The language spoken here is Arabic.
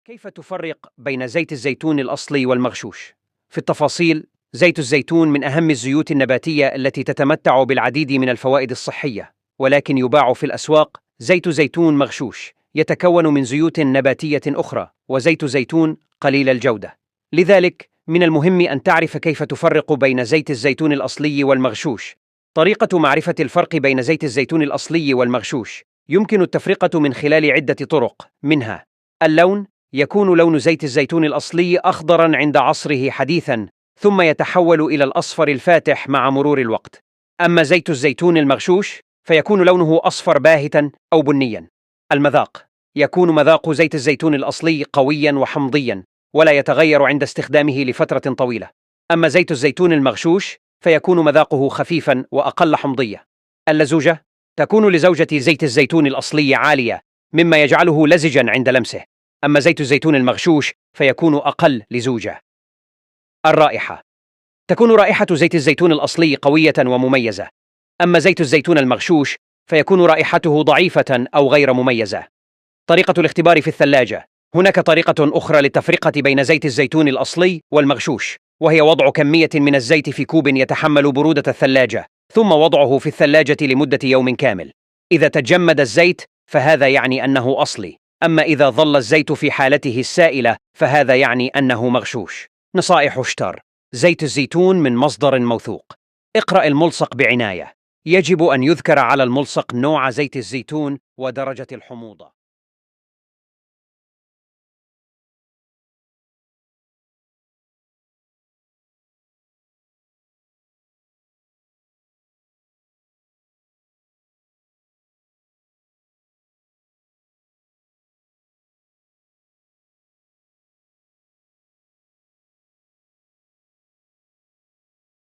كيف تفرق بين زيت الزيتون الأصلي والمغشوش؟ في التفاصيل، زيت الزيتون من أهم الزيوت النباتية التي تتمتع بالعديد من الفوائد الصحية، ولكن يباع في الأسواق زيت زيتون مغشوش يتكون من زيوت نباتية أخرى وزيت زيتون قليل الجودة. لذلك من المهم أن تعرف كيف تفرق بين زيت الزيتون الأصلي والمغشوش. طريقة معرفة الفرق بين زيت الزيتون الأصلي والمغشوش يمكن التفرقة من خلال عدة طرق، منها اللون. يكون لون زيت الزيتون الأصلي أخضراً عند عصره حديثاً، ثم يتحول إلى الأصفر الفاتح مع مرور الوقت. أما زيت الزيتون المغشوش فيكون لونه أصفر باهتاً أو بنياً. المذاق: يكون مذاق زيت الزيتون الأصلي قوياً وحمضياً، ولا يتغير عند استخدامه لفترة طويلة. أما زيت الزيتون المغشوش فيكون مذاقه خفيفاً وأقل حمضية. اللزوجة: تكون لزوجة زيت الزيتون الأصلي عالية، مما يجعله لزجاً عند لمسه. أما زيت الزيتون المغشوش فيكون أقل لزوجة. الرائحة: تكون رائحة زيت الزيتون الأصلي قوية ومميزة. أما زيت الزيتون المغشوش فيكون رائحته ضعيفة أو غير مميزة. طريقة الاختبار في الثلاجة: هناك طريقة أخرى للتفرقة بين زيت الزيتون الأصلي والمغشوش، وهي وضع كمية من الزيت في كوب يتحمل برودة الثلاجة، ثم وضعه في الثلاجة لمدة يوم كامل. إذا تجمد الزيت فهذا يعني أنه أصلي، أما إذا ظل الزيت في حالته السائلة فهذا يعني أنه مغشوش. نصائح اشتر: زيت الزيتون من مصدر موثوق. اقرأ الملصق بعناية. يجب أن يذكر على الملصق نوع زيت الزيتون ودرجة الحموضة.